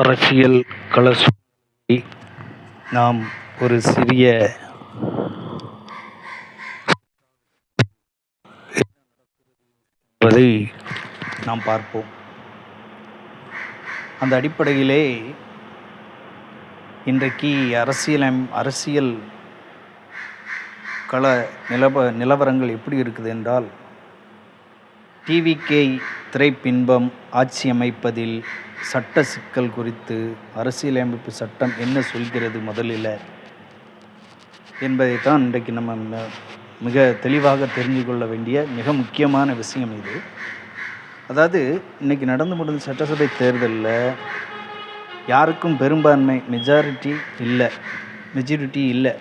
அரசியல் களசூழலை நாம் ஒரு சிறிய என்பதை நாம் பார்ப்போம். அந்த அடிப்படையிலே இன்றைக்கு அரசியல் கள நிலவரங்கள் எப்படி இருக்குது என்றால், டிவிகே திரைப்பின்பம் ஆட்சி அமைப்பதில் சட்ட சிக்கல் குறித்து அரசியலமைப்பு சட்டம் என்ன சொல்கிறது முதலில் என்பதைத்தான் இன்றைக்கு நம்ம மிக தெளிவாக தெரிந்து கொள்ள வேண்டிய மிக முக்கியமான விஷயம் இது. அதாவது, இன்றைக்கி நடந்து முடிந்த சட்டசபை தேர்தலில் யாருக்கும் பெரும்பான்மை மெஜாரிட்டி இல்லை.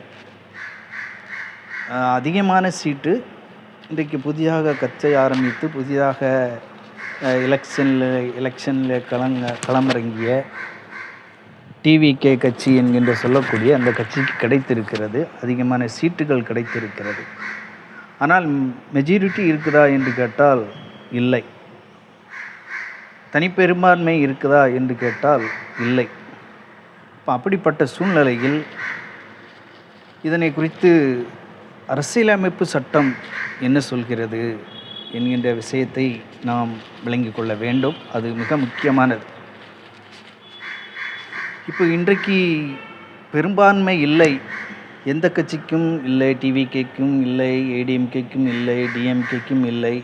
அதிகமான சீட்டு இன்றைக்கு புதிதாக கட்சி ஆரம்பித்து புதிதாக எலெக்ஷனில் களமிறங்கிய டிவிகே கட்சி என்கின்ற சொல்லக்கூடிய அந்த கட்சிக்கு கிடைத்திருக்கிறது. அதிகமான சீட்டுகள் கிடைத்திருக்கிறது. ஆனால் மெஜாரிட்டி இருக்குதா என்று கேட்டால் இல்லை. தனிப்பெரும்பான்மை இருக்குதா என்று கேட்டால் இல்லை. இப்போ அப்படிப்பட்ட சூழ்நிலையில் இதனை குறித்து அரசியலமைப்பு சட்டம் என்ன சொல்கிறது என்கின்ற விஷயத்தை நாம் விளங்கிக் கொள்ள வேண்டும். அது மிக முக்கியமானது. இப்போ இன்றைக்கு பெரும்பான்மை இல்லை, எந்த கட்சிக்கும் இல்லை, டிவிகேக்கும் இல்லை, ஏடிஎம்கேக்கும் இல்லை, டிஎம்கேக்கும் இல்லை.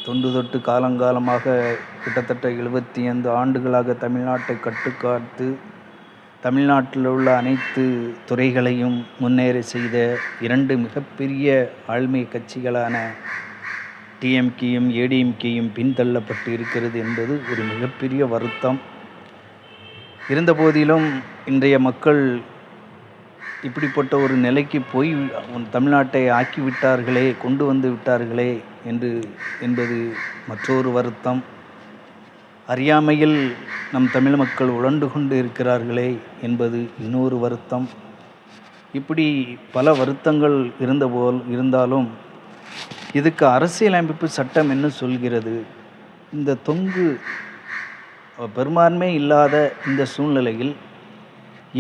தொன்று தொட்டு காலங்காலமாக கிட்டத்தட்ட 75 ஆண்டுகளாக தமிழ்நாட்டை கட்டுக்காத்து தமிழ்நாட்டில் உள்ள அனைத்து துறைகளையும் முன்னேற செய்த 2 மிகப்பெரிய ஆளுமை கட்சிகளான டிஎம்கேயும் ஏடிஎம்கேயும் பின்தள்ளப்பட்டு இருக்கிறது என்பது ஒரு மிகப்பெரிய வருத்தம். இருந்தபோதிலும் இன்றைய மக்கள் இப்படிப்பட்ட ஒரு நிலைக்கு போய் தமிழ்நாட்டை ஆக்கிவிட்டார்களே, கொண்டு வந்து விட்டார்களே என்பது மற்றொரு வருத்தம். அறியாமையில் நம் தமிழ் மக்கள் உழண்டு கொண்டு இருக்கிறார்களே என்பது இன்னொரு வருத்தம். இப்படி பல வருத்தங்கள் இருந்தாலும் இதுக்கு அரசியலமைப்பு சட்டம் என்ன சொல்கிறது? இந்த பெரும்பான்மை இல்லாத இந்த சூழ்நிலையில்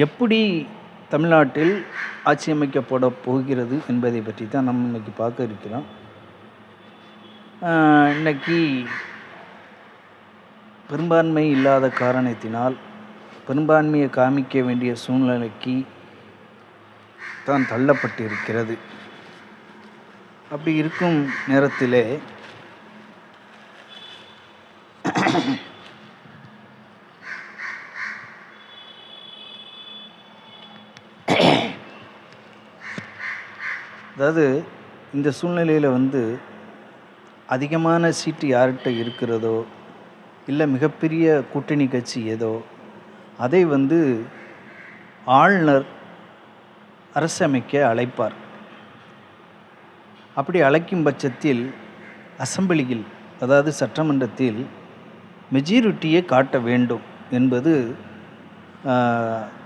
எப்படி தமிழ்நாட்டில் ஆட்சி அமைக்கப்பட போகிறது என்பதை பற்றி தான் நம்ம இன்றைக்கி பார்க்க இருக்கிறோம். இன்றைக்கி பெரும்பான்மை இல்லாத காரணத்தினால் பெரும்பான்மையை காமிக்க வேண்டிய சூழ்நிலைக்கு தான் தள்ளப்பட்டிருக்கிறது. அப்படி இருக்கும் நேரத்திலே அதாவது இந்த சூழ்நிலையில் அதிகமான சீட்டு யார்கிட்ட இருக்கிறதோ, இல்லை மிகப்பெரிய கூட்டணி கட்சி ஏதோ, அதை ஆளுநர் அரசமைக்க அழைப்பார். அப்படி அழைக்கும் பட்சத்தில் அசெம்பிளியில், அதாவது சட்டமன்றத்தில் மெஜாரிட்டியை காட்ட வேண்டும் என்பது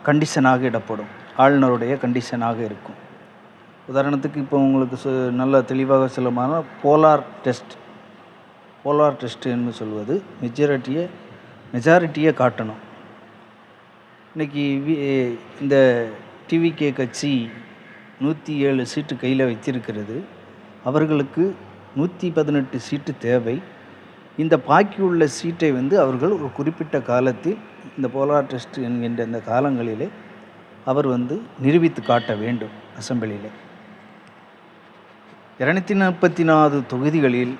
கண்டிஷனாக இடப்படும். ஆளுநருடைய கண்டிஷனாக இருக்கும். உதாரணத்துக்கு இப்போ உங்களுக்கு நல்ல தெளிவாக சொல்லமான போலார் டெஸ்ட் என்று சொல்வது மெஜாரிட்டியை காட்டணும். இன்றைக்கி இந்த டிவிகே கட்சி 107 சீட்டு கையில் வைத்திருக்கிறது. அவர்களுக்கு 118 சீட்டு தேவை. இந்த பாக்கியுள்ள சீட்டை அவர்கள் ஒரு குறிப்பிட்ட காலத்தில் இந்த போலார் டெஸ்ட் என்கின்ற இந்த காலங்களிலே அவர் நிரூபித்து காட்ட வேண்டும். அசெம்பிளியில் 244 தொகுதிகளில்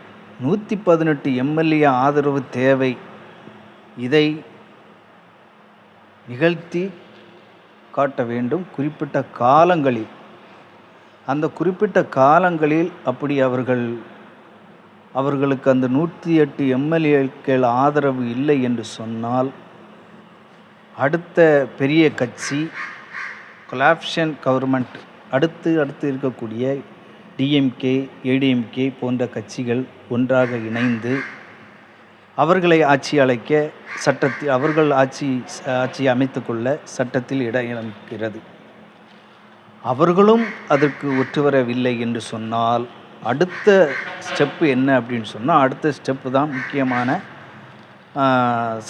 118 எம்எல்ஏ ஆதரவு தேவை. இதை நிகழ்த்தி காட்ட வேண்டும் குறிப்பிட்ட காலங்களில். அந்த குறிப்பிட்ட காலங்களில் அப்படி அவர்களுக்கு அந்த 108 எம்எல்ஏக்கள் ஆதரவு இல்லை என்று சொன்னால், அடுத்த பெரிய கட்சி கொலாப்ஷன் கவர்மெண்ட் அடுத்து இருக்கக்கூடிய டிஎம்கே ஏடிஎம்கே போன்ற கட்சிகள் ஒன்றாக இணைந்து அவர்களை அவர்கள் ஆட்சி அமைத்து கொள்ள சட்டத்தில் இடம் இருக்கிறது. அவர்களும் அதற்கு ஒற்றுவரவில்லை என்று சொன்னால் அடுத்த ஸ்டெப்பு என்ன அப்படின்னு சொன்னால், அடுத்த ஸ்டெப்பு தான் முக்கியமான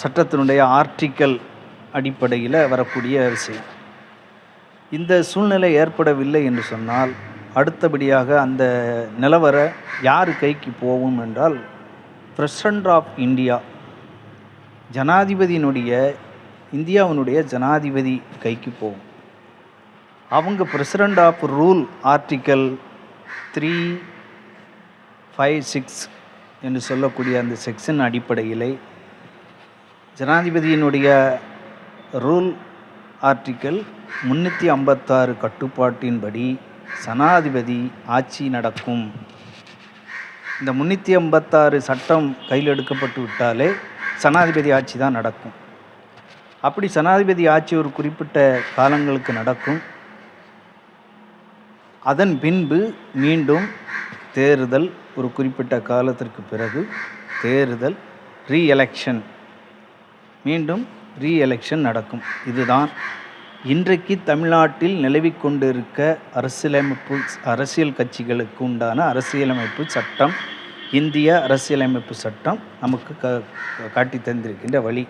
சட்டத்தினுடைய ஆர்டிக்கல் அடிப்படையில் வரக்கூடிய விஷயம். இந்த சூழ்நிலை ஏற்படவில்லை என்று சொன்னால் அடுத்தபடியாக அந்த நிலவர யார் கைக்கு போகும் என்றால் பிரசிடென்ட் ஆஃப் இந்தியா, இந்தியாவினுடைய ஜனாதிபதி கைக்கு போகும். அவங்க பிரசிடென்ட் ஆஃப் ரூல் ஆர்டிக்கல் 356 என்று சொல்லக்கூடிய அந்த செக்ஷன் அடிப்படையில் ஜனாதிபதியினுடைய ரூல் ஆர்டிக்கல் 356 கட்டுப்பாட்டின்படி ஜனாதிபதி ஆட்சி நடக்கும். இந்த 356 சட்டம் கையில் எடுக்கப்பட்டு விட்டாலே ஜனாதிபதி ஆட்சி தான் நடக்கும். அப்படி ஜனாதிபதி ஆட்சி ஒரு குறிப்பிட்ட காலங்களுக்கு நடக்கும். அதன் பின்பு மீண்டும் தேர்தல், ஒரு குறிப்பிட்ட காலத்திற்கு பிறகு தேர்தல், மீண்டும் ரீஎலெக்ஷன் நடக்கும். இதுதான் இன்றைக்கு தமிழ்நாட்டில் நிலவிக் கொண்டிருக்க அரசியல் கட்சிகளுக்கு உண்டான அரசியலமைப்பு சட்டம், இந்திய அரசியலமைப்பு சட்டம் நமக்கு காட்டி தந்திருக்கின்ற வழி.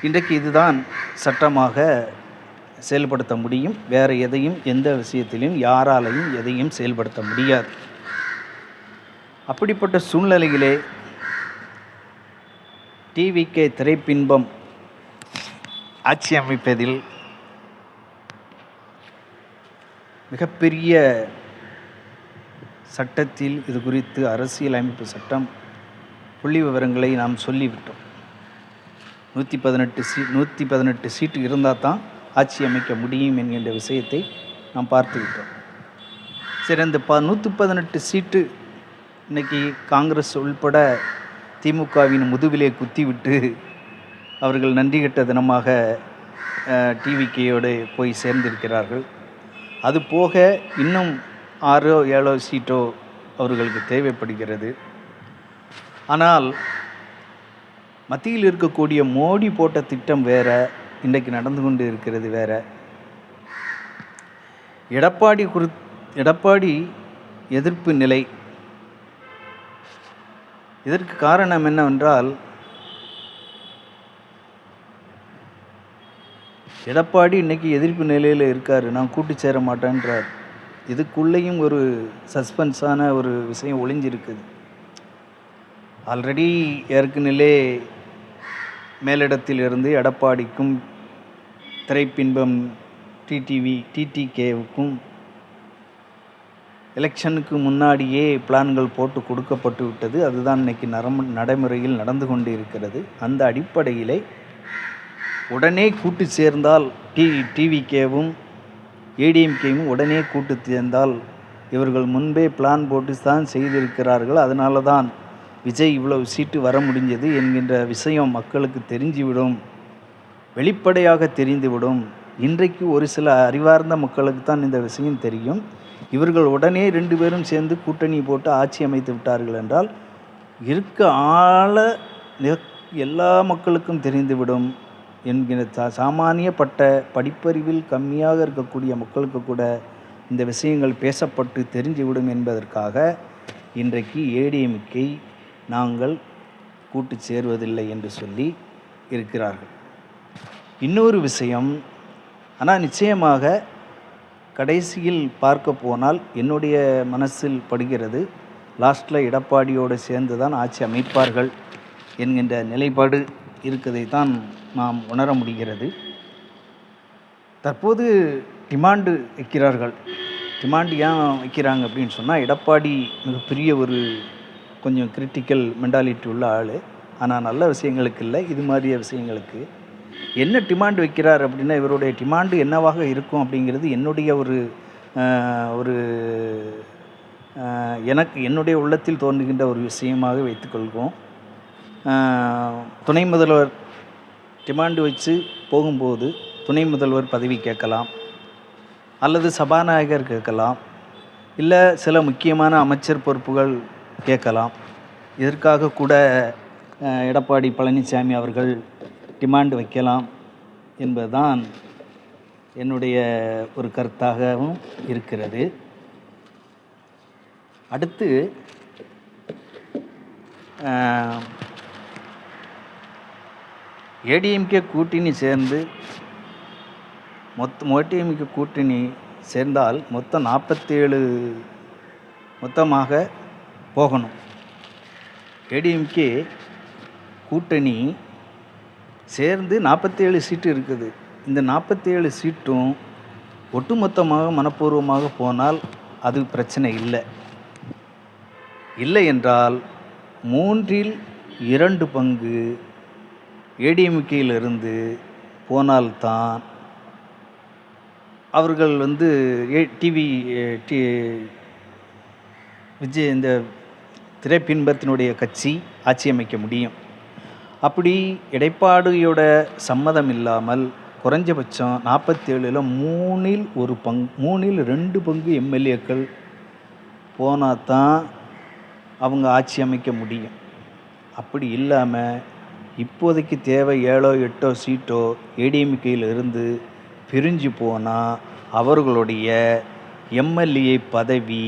இன்றைக்கு இதுதான் சட்டமாக செயல்படுத்த முடியும். வேறு எதையும், எந்த விஷயத்திலும் யாராலையும் எதையும் செயல்படுத்த முடியாது. அப்படிப்பட்ட சூழ்நிலையிலே டிவிகே திரைப்பின்பம் ஆட்சி அமைப்பதில் மிகப்பெரிய சட்டத்தில் இது குறித்து அரசியலமைப்பு சட்டம் புள்ளி விவரங்களை நாம் சொல்லிவிட்டோம். 118 சீட்டு இருந்தால் தான் ஆட்சி அமைக்க முடியும் என்கின்ற விஷயத்தை நாம் பார்த்துவிட்டோம். சரி, அந்த 118 சீட்டு இன்றைக்கி காங்கிரஸ் உள்பட திமுகவின் முதுவிலே குத்திவிட்டு அவர்கள் நன்றி கெட்ட தினமாக டிவிகேயோடு போய் சேர்ந்திருக்கிறார்கள். அது போக இன்னும் 6-7 சீட்டோ அவர்களுக்கு தேவைப்படுகிறது. ஆனால் மத்தியில் இருக்கக்கூடிய மோடி போட்ட திட்டம் வேற, இன்றைக்கு நடந்து கொண்டு இருக்கிறது வேற. எடப்பாடி எதிர்ப்பு நிலை. இதற்கு காரணம் என்னவென்றால், எடப்பாடி இன்றைக்கி எதிர்ப்பு நிலையில் இருக்கார். நான் கூட்டு சேர மாட்டேன்றார். இதுக்குள்ளேயும் ஒரு சஸ்பென்ஸான ஒரு விஷயம் ஒளிஞ்சிருக்குது. ஆல்ரெடி ஏற்கனவே மேலிடத்திலிருந்து எடப்பாடிக்கும் திரைப்பின்பம் டிடிகேவுக்கும் எலெக்ஷனுக்கு முன்னாடியே பிளான்கள் போட்டு கொடுக்கப்பட்டு விட்டது. அதுதான் இன்றைக்கி நடைமுறையில் நடந்து கொண்டு இருக்கிறது. அந்த அடிப்படையிலே உடனே கூட்டு சேர்ந்தால் டிவிகேவும் ஏடிஎம்கேவும் உடனே கூட்டு சேர்ந்தால் இவர்கள் முன்பே பிளான் போட்டு தான் செய்திருக்கிறார்கள். அதனால தான் விஜய் இவ்வளவு சீட்டு வர முடிஞ்சது என்கின்ற விஷயம் மக்களுக்கு தெரிஞ்சுவிடும், வெளிப்படையாக தெரிந்துவிடும். இன்றைக்கு ஒரு சில அறிவார்ந்த மக்களுக்கு தான் இந்த விஷயம் தெரியும். இவர்கள் உடனே 2 பேரும் சேர்ந்து கூட்டணி போட்டு ஆட்சி அமைத்து விட்டார்கள் என்றால் இருக்க எல்லா மக்களுக்கும் தெரிந்துவிடும் என்கிற சாமானியப்பட்ட படிப்பறிவில் கம்மியாக இருக்கக்கூடிய மக்களுக்கு கூட இந்த விஷயங்கள் பேசப்பட்டு தெரிஞ்சுவிடும் என்பதற்காக இன்றைக்கு ஏடிஎம்கே நாங்கள் கூட்டு சேருவதில்லை என்று சொல்லி இருக்கிறார்கள். இன்னொரு விஷயம், ஆனால் நிச்சயமாக கடைசியில் பார்க்க போனால் என்னுடைய மனசில் படுகிறது, லாஸ்ட்டில் எடப்பாடியோடு சேர்ந்து தான் ஆட்சி அமைப்பார்கள் என்கின்ற நிலைப்பாடு இருக்கதை தான் நாம் உணர முடிகிறது. தற்போது டிமாண்டு வைக்கிறார்கள். டிமாண்டு ஏன் வைக்கிறாங்க அப்படின்னு சொன்னால், எடப்பாடி மிகப்பெரிய ஒரு கொஞ்சம் கிரிட்டிக்கல் மென்டாலிட்டி உள்ள ஆள். ஆனால் நல்ல விஷயங்களுக்கு இல்லை, இது மாதிரிய விஷயங்களுக்கு என்ன டிமாண்டு வைக்கிறார் அப்படின்னா, இவருடைய டிமாண்டு என்னவாக இருக்கும் அப்படிங்கிறது என்னுடைய என்னுடைய உள்ளத்தில் தோன்றுகின்ற ஒரு விஷயமாக வைத்துக்கொள்வோம். துணை முதல்வர் டிமாண்டு வச்சு போகும்போது துணை முதல்வர் பதவி கேட்கலாம், அல்லது சபாநாயகர் கேட்கலாம், இல்லை சில முக்கியமான அமைச்சர் பொறுப்புகள் கேட்கலாம். இதற்காக கூட எடப்பாடி பழனிசாமி அவர்கள் டிமாண்டு வைக்கலாம் என்பதுதான் என்னுடைய ஒரு கருத்தாகவும் இருக்கிறது. அடுத்து ஏடிஎம்கே கூட்டணி சேர்ந்து ஏடிஎம்கே கூட்டணி சேர்ந்தால் மொத்தம் 47 மொத்தமாக போகணும். ஏடிஎம்கே கூட்டணி சேர்ந்து 47 சீட்டு இருக்குது. இந்த 47 சீட்டும் ஒட்டுமொத்தமாக மனப்பூர்வமாக போனால் அது பிரச்சனை இல்லை என்றால் 2/3 பங்கு ஏடிஎம்கேயிலிருந்து போனால்தான் அவர்கள் விஜய் இந்த திரைப்பின்பத்தினுடைய கட்சி ஆட்சி அமைக்க முடியும். அப்படி இடைப்பாடியோட சம்மதம் இல்லாமல் குறைஞ்சபட்சம் 47ல் 2 பங்கு எம்எல்ஏக்கள் போனால் தான் அவங்க ஆட்சி அமைக்க முடியும். அப்படி இல்லாமல் இப்போதைக்கு தேவை 7ஓ 8ஓ சீட்டோ ஏடிஎம்கேயிலிருந்து பிரிஞ்சு போனால் அவர்களுடைய எம்எல்ஏ பதவி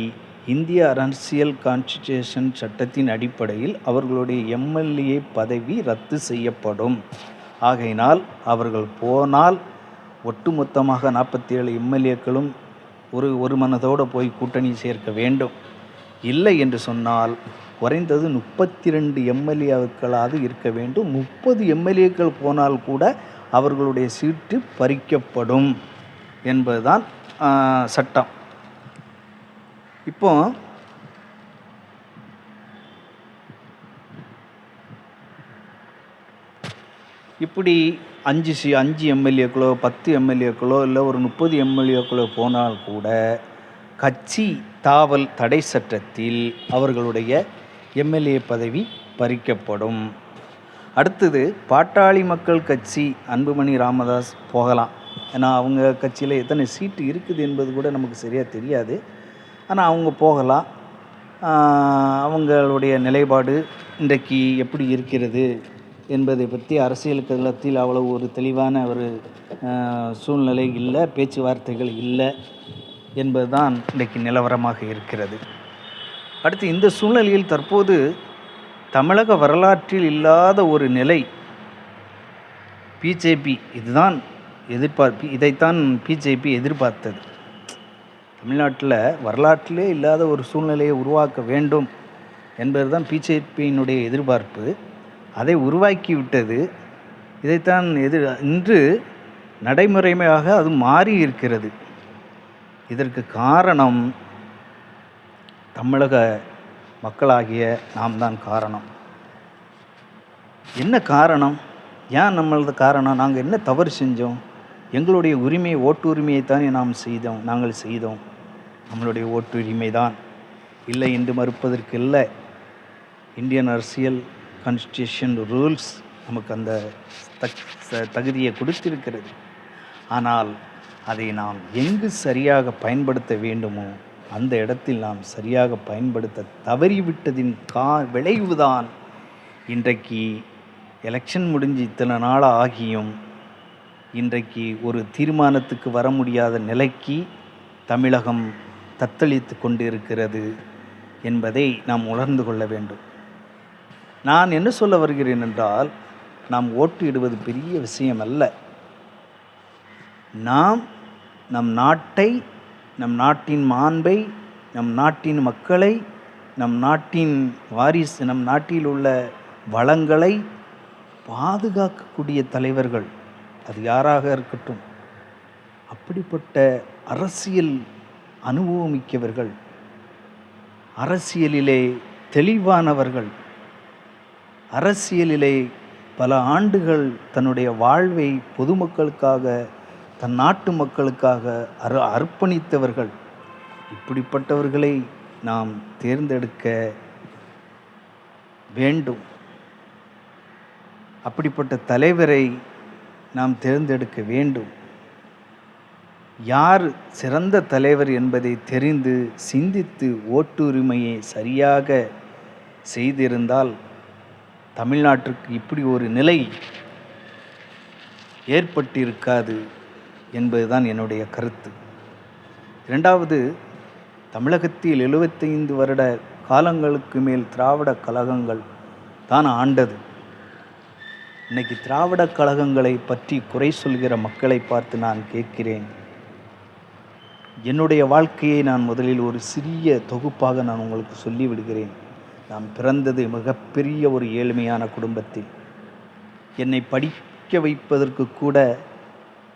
இந்திய அரசியல் கான்ஸ்டிடியூஷன் சட்டத்தின் அடிப்படையில் அவர்களுடைய எம்எல்ஏ பதவி ரத்து செய்யப்படும். ஆகையினால் அவர்கள் போனால் ஒட்டுமொத்தமாக 47 எம்எல்ஏக்களும் ஒரு மனதோடு போய் கூட்டணி சேர்க்க வேண்டும். இல்லை என்று சொன்னால் குறைந்தது 32 எம்எல்ஏக்களாவது இருக்க வேண்டும். 30 எம்எல்ஏக்கள் போனால் கூட அவர்களுடைய சீட்டு பறிக்கப்படும் என்பதுதான் சட்டம். இப்போ இப்படி 5 எம்எல்ஏக்களோ 10 எம்எல்ஏக்களோ இல்லை ஒரு 30 எம்எல்ஏக்களோ போனால் கூட கட்சி தாவல் தடை சட்டத்தில் அவர்களுடைய எம்எல்ஏ பதவி பறிக்கப்படும். அடுத்தது பாட்டாளி மக்கள் கட்சி அன்புமணி ராமதாஸ் போகலாம். ஏன்னா அவங்க கட்சியில் எத்தனை சீட்டு இருக்குது என்பது கூட நமக்கு சரியாக தெரியாது. ஆனால் அவங்க போகலாம். அவங்களுடைய நிலைப்பாடு இன்றைக்கு எப்படி இருக்கிறது என்பதை பற்றி அரசியல் களத்தில் அவ்வளவு ஒரு தெளிவான ஒரு சூழ்நிலை இல்லை, பேச்சுவார்த்தைகள் இல்லை என்பதுதான் இன்றைக்கு நிலவரமாக இருக்கிறது. அடுத்து இந்த சூழ்நிலையில் தற்போது தமிழக வரலாற்றில் இல்லாத ஒரு நிலை பிஜேபி இதைத்தான் பிஜேபி எதிர்பார்த்தது. தமிழ்நாட்டில் வரலாற்றிலே இல்லாத ஒரு சூழ்நிலையை உருவாக்க வேண்டும் என்பதுதான் பிஜேபியினுடைய எதிர்பார்ப்பு. அதை உருவாக்கி விட்டது. இதைத்தான் இன்று நடைமுறையாக அது மாறி இருக்கிறது. இதற்கு காரணம் தமிழக மக்களாகிய நாம் தான் காரணம். என்ன காரணம்? ஏன் நம்மளது காரணம்? நாங்கள் என்ன தவறு செஞ்சோம்? எங்களுடைய உரிமை, ஓட்டு உரிமையை தானே நாங்கள் செய்தோம். நம்மளுடைய ஓட்டு உரிமை தான் இல்லை என்று மறுப்பதற்கு இல்லை. இந்தியன் அரசியல் கான்ஸ்டிடியூஷன் ரூல்ஸ் நமக்கு அந்த தகுதியை கொடுத்திருக்கிறது. ஆனால் அதை நாம் எங்கு சரியாக பயன்படுத்த வேண்டுமோ அந்த இடத்தில் நாம் சரியாக பயன்படுத்த தவறிவிட்டதின் விளைவுதான் இன்றைக்கு எலெக்ஷன் முடிஞ்சு இத்தனை நாள் ஆகியும் இன்றைக்கு ஒரு தீர்மானத்துக்கு வர முடியாத நிலைக்கு தமிழகம் தத்தளித்து கொண்டு இருக்கிறது என்பதை நாம் உணர்ந்து கொள்ள வேண்டும். நான் என்ன சொல்ல வருகிறேன் என்றால், நாம் ஓட்டு இடுவது பெரிய விஷயம் அல்ல. நாம் நம் நாட்டை, நம் நாட்டின் மாண்பை, நம் நாட்டின் மக்களை, நம் நாட்டின் வாரிசு, நம் நாட்டில் உள்ள வளங்களை பாதுகாக்கக்கூடிய தலைவர்கள் அது யாராக இருக்கட்டும், அப்படிப்பட்ட அரசியல் அனுபவமிக்கவர்கள், அரசியலிலே தெளிவானவர்கள், அரசியலிலே பல ஆண்டுகள் தன்னுடைய வாழ்வை பொதுமக்களுக்காக, தன் நாட்டு மக்களுக்காக அர்ப்பணித்தவர்கள், இப்படிப்பட்டவர்களை நாம் தேர்ந்தெடுக்க வேண்டும். அப்படிப்பட்ட தலைவரை நாம் தேர்ந்தெடுக்க வேண்டும். யார் சிறந்த தலைவர் என்பதை தெரிந்து சிந்தித்து ஓட்டுரிமையை சரியாக செய்திருந்தால் தமிழ்நாட்டிற்கு இப்படி ஒரு நிலை ஏற்பட்டிருக்காது என்பதுதான் என்னுடைய கருத்து. இரண்டாவது, தமிழகத்தில் 75 வருட காலங்களுக்கு மேல் திராவிட கழகங்கள் தான் ஆண்டது. இன்னைக்கு திராவிட கழகங்களை பற்றி குறை சொல்கிற மக்களை பார்த்து நான் கேட்கிறேன். என்னுடைய வாழ்க்கையை நான் முதலில் ஒரு சிறிய தொகுப்பாக நான் உங்களுக்கு சொல்லிவிடுகிறேன். நான் பிறந்தது மிகப்பெரிய ஒரு ஏழ்மையான குடும்பத்தில். என்னை படிக்க வைப்பதற்கு கூட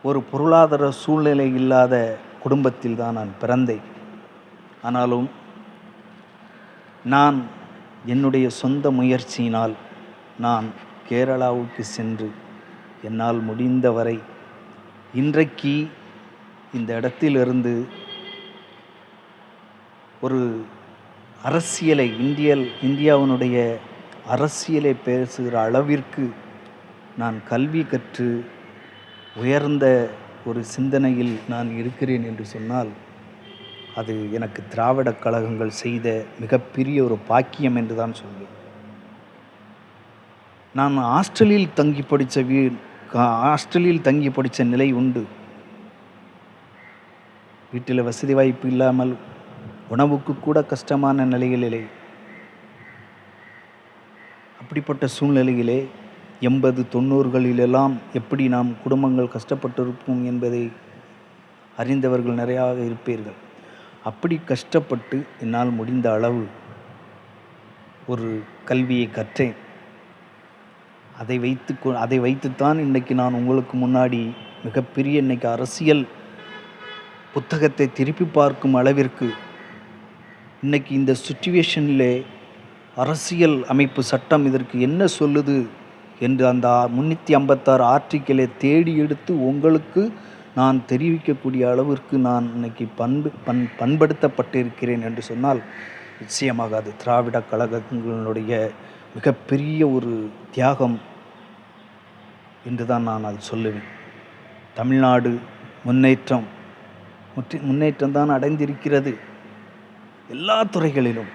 ஒரு பொருளாதார சூழ்நிலை இல்லாத குடும்பத்தில் தான் நான் பிறந்தேன். ஆனாலும் நான் என்னுடைய சொந்த முயற்சியினால் நான் கேரளாவுக்கு சென்று என்னால் முடிந்தவரை இன்றைக்கு இந்த இடத்திலிருந்து ஒரு அரசியலை இந்தியாவினுடைய அரசியலை பேசுகிற அளவிற்கு நான் கல்வி கற்று உயர்ந்த ஒரு சிந்தனையில் நான் இருக்கிறேன் என்று சொன்னால் அது எனக்கு திராவிட கழகங்கள் செய்த மிகப்பெரிய ஒரு பாக்கியம் என்று தான் சொல்வேன். நான் ஹாஸ்டலில் தங்கி படித்த நிலை உண்டு. வீட்டில் வசதி வாய்ப்பு இல்லாமல் உணவுக்கு கூட கஷ்டமான நிலைகளிலே, அப்படிப்பட்ட சூழ்நிலையிலே 80-90களிலெல்லாம் எப்படி நாம் குடும்பங்கள் கஷ்டப்பட்டிருப்போம் என்பதை அறிந்தவர்கள் நிறையாக இருப்பீர்கள். அப்படி கஷ்டப்பட்டு என்னால் முடிந்த அளவு ஒரு கல்வியை கற்றேன். அதை வைத்துத்தான் இன்றைக்கு நான் உங்களுக்கு முன்னாடி மிகப்பெரிய இன்றைக்கி அரசியல் புத்தகத்தை திருப்பி பார்க்கும் அளவிற்கு இன்றைக்கி இந்த சுச்சுவேஷனில் அரசியல் அமைப்பு சட்டம் இதற்கு என்ன சொல்லுது என்று அந்த 356 ஆர்டிக்கிளை தேடி எடுத்து உங்களுக்கு நான் தெரிவிக்கக்கூடிய அளவிற்கு நான் இன்னைக்கு பண்படுத்தப்பட்டிருக்கிறேன் என்று சொன்னால் நிச்சயமாக அது திராவிட கழகங்களுடைய மிகப்பெரிய ஒரு தியாகம் என்று தான் நான் அது சொல்லுவேன். தமிழ்நாடு முன்னேற்றம் தான் அடைந்திருக்கிறது. எல்லா துறைகளிலும்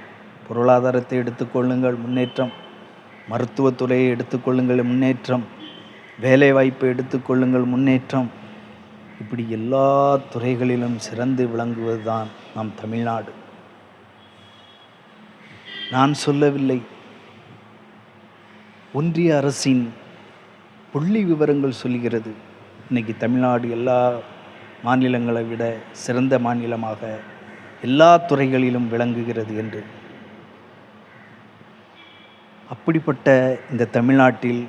பொருளாதாரத்தை எடுத்துக்கொள்ளுங்கள் முன்னேற்றம், மருத்துவத்துறையை எடுத்துக்கொள்ளுங்கள் முன்னேற்றம், வேலைவாய்ப்பை எடுத்துக்கொள்ளுங்கள் முன்னேற்றம், இப்படி எல்லா துறைகளிலும் சிறந்து விளங்குவது தான் நம் தமிழ்நாடு. நான் சொல்லவில்லை, ஒன்றிய அரசின் புள்ளி விவரங்கள் சொல்கிறது இன்றைக்கி தமிழ்நாடு எல்லா மாநிலங்களை விட சிறந்த மாநிலமாக எல்லா துறைகளிலும் விளங்குகிறது என்று. அப்படிப்பட்ட இந்த தமிழ்நாட்டில்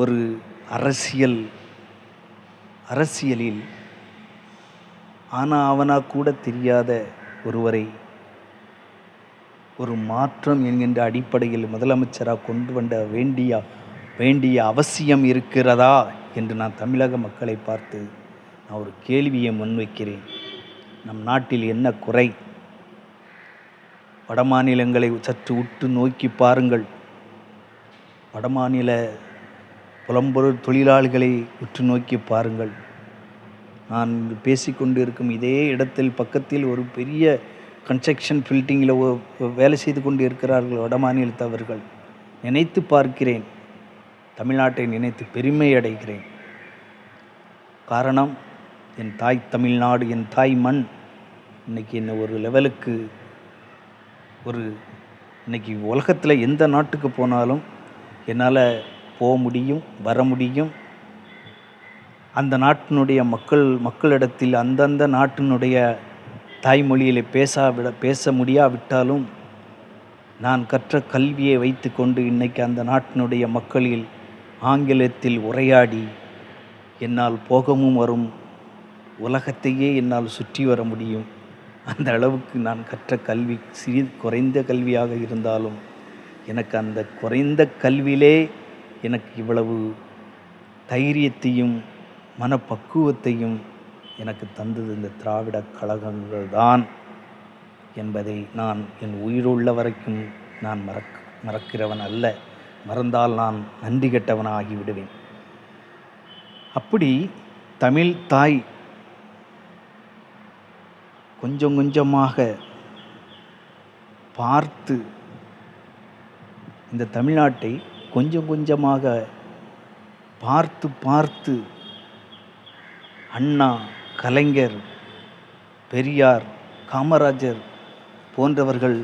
ஒரு அரசியலில் ஆனா கூட தெரியாத ஒருவரை ஒரு மாற்றம் என்கின்ற அடிப்படையில் முதலமைச்சராக கொண்டு வந்த வேண்டிய அவசியம் இருக்கிறதா என்று நான் தமிழக மக்களை பார்த்து நான் ஒரு கேள்வியை முன்வைக்கிறேன். நம் நாட்டில் என்ன குறை? வடமாநிலங்களை சற்று உற்று நோக்கி பாருங்கள். வடமாநில புலம்பெயர் தொழிலாளிகளை உற்று நோக்கி பாருங்கள். நான் பேசிக்கொண்டு இருக்கும் இதே இடத்தில் பக்கத்தில் ஒரு பெரிய கன்ஸ்ட்ரக்ஷன் பில்டிங்கில் வேலை செய்து கொண்டு இருக்கிறார்கள் வடமாநிலத்தவர்கள். நினைத்து பார்க்கிறேன், தமிழ்நாட்டை நினைத்து பெருமை அடைகிறேன். காரணம், என் தாய் தமிழ்நாடு, என் தாய் மண் இன்றைக்கி என்ன ஒரு லெவலுக்கு இன்றைக்கி உலகத்தில் எந்த நாட்டுக்கு போனாலும் என்னால் போக முடியும், வர முடியும். அந்த நாட்டினுடைய மக்களிடத்தில் அந்தந்த நாட்டினுடைய தாய்மொழியில் பேச முடியாவிட்டாலும் நான் கற்ற கல்வியை வைத்து கொண்டு இன்றைக்கி அந்த நாட்டினுடைய மக்களில் ஆங்கிலத்தில் உரையாடி என்னால் போகவும் வரும், உலகத்தையே என்னால் சுற்றி வர முடியும். அந்த அளவுக்கு நான் கற்ற கல்வி குறைந்த கல்வியாக இருந்தாலும் எனக்கு அந்த குறைந்த கல்வியிலே எனக்கு இவ்வளவு தைரியத்தையும் மனப்பக்குவத்தையும் எனக்கு தந்தது இந்த திராவிட கழகங்கள் தான் என்பதை நான் என் உயிருள்ள வரைக்கும் நான் மறக்கிறவன் அல்ல. மறந்தால் நான் நன்றி கெட்டவனாகி விடுவேன். அப்படி தமிழ் தாய் கொஞ்சம் கொஞ்சமாக பார்த்து இந்த தமிழ்நாட்டை கொஞ்சம் கொஞ்சமாக பார்த்து அண்ணா, கலைஞர், பெரியார், காமராஜர் போன்றவர்கள்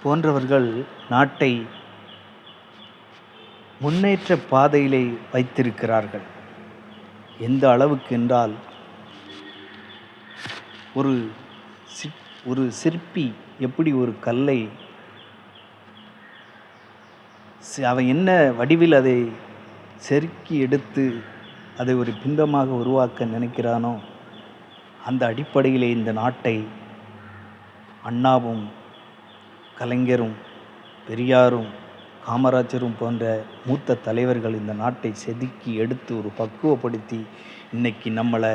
போன்றவர்கள் நாட்டை முன்னேற்ற பாதையிலே வைத்திருக்கிறார்கள். எந்த அளவுக்கு என்றால், ஒரு சிற்பி எப்படி ஒரு கல்லை அவன் என்ன வடிவில் அதை செருக்கி எடுத்து அதை ஒரு பிம்பமாக உருவாக்க நினைக்கிறானோ, அந்த அடிப்படையிலே இந்த நாட்டை அண்ணாவும் கலைஞரும் பெரியாரும் காமராஜரும் போன்ற மூத்த தலைவர்கள் இந்த நாட்டை செதுக்கி எடுத்து ஒரு பக்குவப்படுத்தி இன்னைக்கு நம்மளை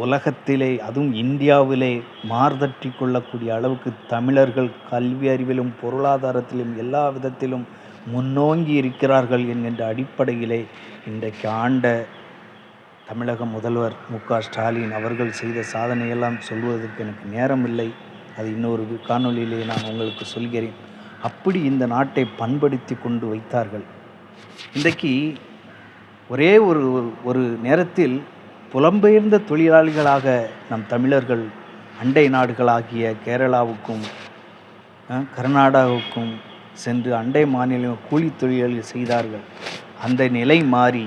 உலகத்திலே, அதுவும் இந்தியாவிலே மார்தட்டி கொள்ளக்கூடிய அளவுக்கு தமிழர்கள் கல்வி அறிவிலும் பொருளாதாரத்திலும் எல்லா விதத்திலும் முன்னோங்கி இருக்கிறார்கள் என்கின்ற அடிப்படையிலே இன்றைக்கு ஆண்ட தமிழக முதல்வர் மு.க.ஸ்டாலின் அவர்கள் செய்த சாதனையெல்லாம் சொல்வதற்கு எனக்கு நேரம் இல்லை. அது இன்னொரு காணொளியிலே நான் உங்களுக்கு சொல்கிறேன். அப்படி இந்த நாட்டை பண்படுத்தி கொண்டு வைத்தார்கள். இன்றைக்கு ஒரே ஒரு நேரத்தில் புலம்பெயர்ந்த தொழிலாளிகளாக நம் தமிழர்கள் அண்டை நாடுகளாகிய கேரளாவுக்கும் கர்நாடகாவுக்கும் சென்று அண்டை மாநில கூலி தொழில்கள் செய்தார்கள். அந்த நிலை மாறி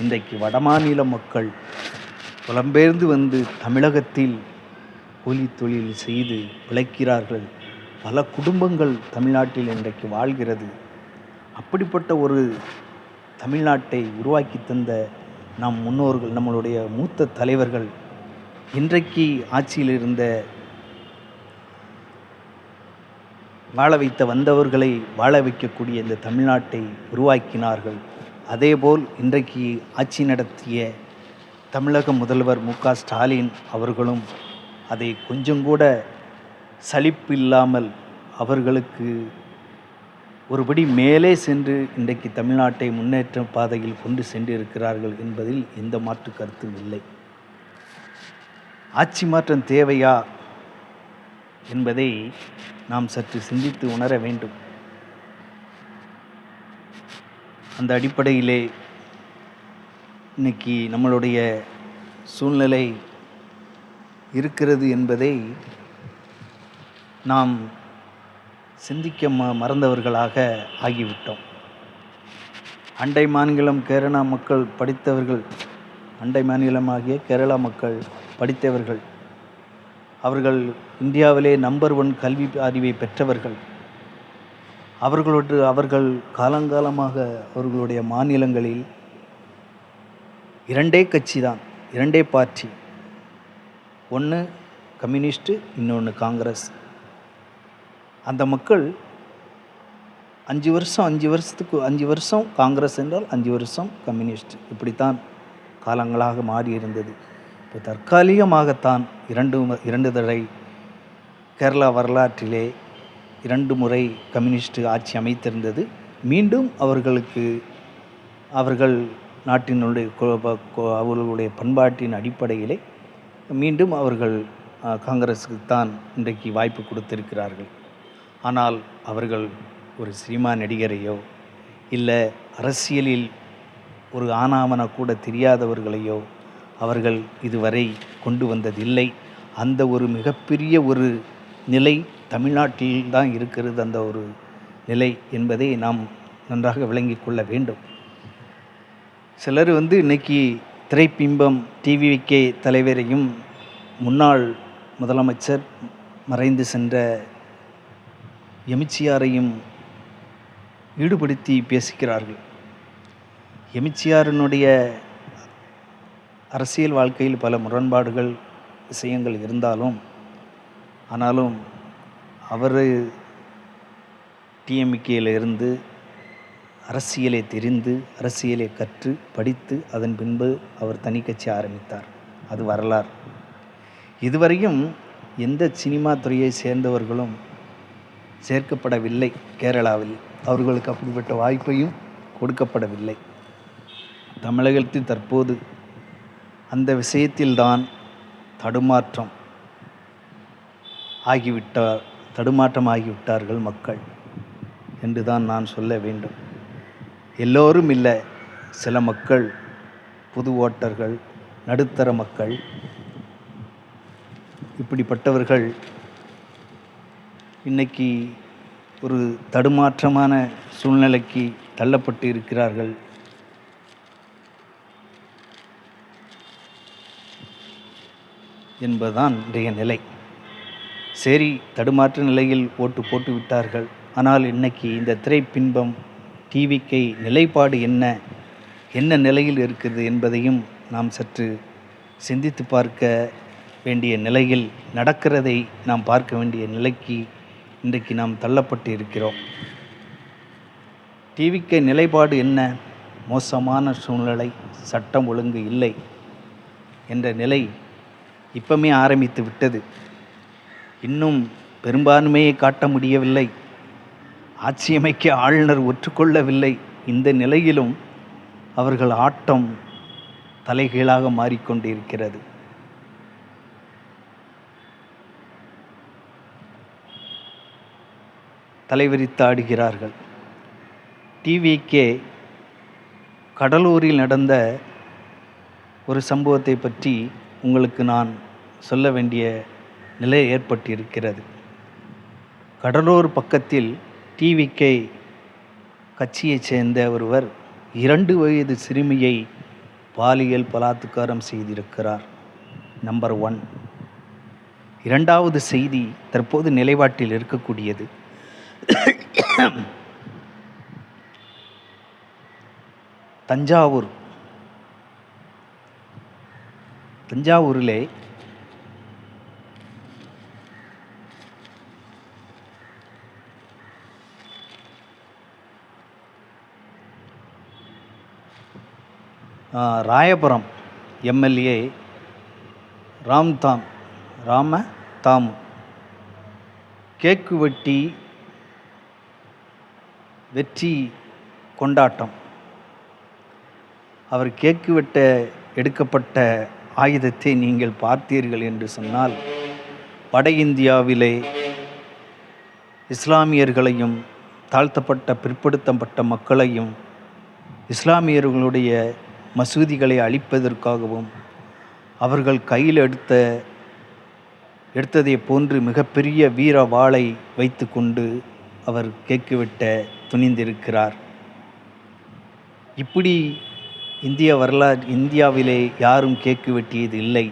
இன்றைக்கு வடமாநில மக்கள் புலம்பெயர்ந்து வந்து தமிழகத்தில் கூலி தொழில் செய்து பிழைக்கிறார்கள். பல குடும்பங்கள் தமிழ்நாட்டில் இன்றைக்கு வாழ்கிறது. அப்படிப்பட்ட ஒரு தமிழ்நாட்டை உருவாக்கி தந்த நம் முன்னோர்கள், நம்மளுடைய மூத்த தலைவர்கள் இன்றைக்கு ஆட்சியில் இருந்த வாழ வைத்த வந்தவர்களை வாழ வைக்கக்கூடிய இந்த தமிழ்நாட்டை உருவாக்கினார்கள். அதேபோல் இன்றைக்கு ஆட்சி நடத்திய தமிழக முதல்வர் மு.க.ஸ்டாலின் அவர்களும் அதை கொஞ்சம் கூட சலிப்பில்லாமல் அவர்களுக்கு ஒருபடி மேலே சென்று இன்றைக்கு தமிழ்நாட்டை முன்னேற்ற பாதையில் கொண்டு சென்றிருக்கிறார்கள் என்பதில் எந்த மாற்று கருத்தும் இல்லை. ஆட்சி மாற்றம் தேவையா என்பதை நாம் சற்று சிந்தித்து உணர வேண்டும். அந்த அடிப்படையிலே இன்னைக்கு நம்மளுடைய சூழ்நிலை இருக்கிறது என்பதை நாம் சிந்திக்க மறந்தவர்களாக ஆகிவிட்டோம். அண்டை மாநிலம் கேரளா மக்கள் படித்தவர்கள், அண்டை மாநிலமாகிய கேரளா மக்கள் படித்தவர்கள், அவர்கள் இந்தியாவிலே நம்பர் 1 கல்வி அறிவை பெற்றவர்கள். அவர்கள் காலங்காலமாக அவர்களுடைய மாநிலங்களில் 2 கட்சி தான், 2 பார்ட்டி, ஒன்று கம்யூனிஸ்ட்டு, இன்னொன்று காங்கிரஸ். அந்த மக்கள் 5 வருஷம் காங்கிரஸ் என்றால் 5 வருஷம் கம்யூனிஸ்ட், இப்படித்தான் காலங்களாக மாறியிருந்தது. இப்போ தற்காலிகமாகத்தான் 2 தடவை கேரளா வரலாற்றிலே 2 முறை கம்யூனிஸ்ட் ஆட்சி அமைத்திருந்தது. மீண்டும் அவர்கள் நாட்டினுடைய அவர்களுடைய பண்பாட்டின் அடிப்படையிலே மீண்டும் அவர்கள் காங்கிரஸுக்கு தான் இன்றைக்கு வாய்ப்பு கொடுத்திருக்கிறார்கள். ஆனால் அவர்கள் ஒரு சினிமா நடிகரையோ இல்லை அரசியலில் ஒரு ஆனாவன கூட தெரியாதவர்களையோ அவர்கள் இதுவரை கொண்டு வந்ததில்லை. அந்த ஒரு மிகப்பெரிய ஒரு நிலை தமிழ்நாட்டில் தான் இருக்கிறது. அந்த ஒரு நிலை என்பதை நாம் நன்றாக விளங்கி கொள்ள வேண்டும். சிலர் இன்னைக்கு திரைப்பிம்பம் டிவிகே தலைவரையும் முன்னாள் முதலமைச்சர் மறைந்து சென்ற எம்ஜிஆரையும் ஈடுபடுத்தி பேசுகிறார்கள். எம்ஜிஆரினுடைய அரசியல் வாழ்க்கையில் பல முரண்பாடுகள் விஷயங்கள் இருந்தாலும், ஆனாலும் அவர் டிஎம்கேயில் இருந்து அரசியலை தெரிந்து அரசியலை கற்று படித்து அதன் பின்பு அவர் தனி கட்சி ஆரம்பித்தார். அது வரலாறு. இதுவரையும் எந்த சினிமா துறையை சேர்ந்தவர்களும் சேர்க்கப்படவில்லை கேரளாவில். அவர்களுக்கு அப்படிப்பட்ட வாய்ப்பையும் கொடுக்கப்படவில்லை. தமிழகத்தில் தற்போது அந்த விஷயத்தில்தான் தடுமாற்றமாகிவிட்டார்கள் மக்கள் என்று தான் நான் சொல்ல வேண்டும். எல்லோரும் இல்லை, சில மக்கள், புது ஓட்டர்கள், நடுத்தர மக்கள், இப்படிப்பட்டவர்கள் இன்னைக்கு ஒரு தடுமாற்றமான சூழ்நிலைக்கு தள்ளப்பட்டு இருக்கிறார்கள். என்பதுதான் இன்றைய நிலை. சரி, தடுமாற்ற நிலையில் ஓட்டு போட்டு விட்டார்கள். ஆனால் இன்னைக்கு இந்த திரைப்பின்பம் டிவிக்கு நிலைப்பாடு என்ன நிலையில் இருக்குது என்பதையும் நாம் சற்று சிந்தித்து பார்க்க வேண்டிய நிலையில், நடக்கிறதை நாம் பார்க்க வேண்டிய நிலைக்கு இன்றைக்கு நாம் தள்ளப்பட்டு இருக்கிறோம். டிவிக்கு நிலைப்பாடு என்ன? மோசமான சூழ்நிலை, சட்டம் ஒழுங்கு இல்லை என்ற நிலை இப்பமே ஆரம்பித்து விட்டது. இன்னும் பெரும்பான்மையை காட்ட முடியவில்லை. ஆட்சியமைக்க ஆளுநர் ஒற்றுக்கொள்ளவில்லை. இந்த நிலையிலும் அவர்கள் ஆட்டம் தலைகீழாக மாறிக்கொண்டிருக்கிறது. தலைவிரித்து ஆடுகிறார்கள். டிவிக்கே கடலூரில் நடந்த ஒரு சம்பவத்தை பற்றி உங்களுக்கு நான் சொல்ல வேண்டிய நிலை ஏற்பட்டிருக்கிறது. கடலூர் பக்கத்தில் டிவிக்கே கட்சியைச் சேர்ந்த ஒருவர் 2 வயது சிறுமியை பாலியல் பலாத்காரம் செய்திருக்கிறார். நம்பர் 1. 2வது செய்தி தற்போது நிலைப்பாட்டில் இருக்கக்கூடியது. தஞ்சாவூரிலே ராயபுரம் எம்எல்ஏ ராமதாமு கேக்கு வெட்டி வெற்றி கொண்டாட்டம். அவர் கேக்கு வெட்ட எடுக்கப்பட்ட ஆயுதத்தை நீங்கள் பார்த்தீர்கள் என்று சொன்னால், வட இந்தியாவிலே இஸ்லாமியர்களையும் தாழ்த்தப்பட்ட பிற்படுத்தப்பட்ட மக்களையும் இஸ்லாமியர்களுடைய மசூதிகளை அழிப்பதற்காகவும் அவர்கள் கையில் எடுத்ததை போன்று மிகப்பெரிய வீர வாளை வைத்து கொண்டு அவர் கேக்கு வெட்ட துணிந்திருக்கிறார். இப்படி இந்தியாவிலே யாரும் கேக்கு வெட்டியது இல்லை.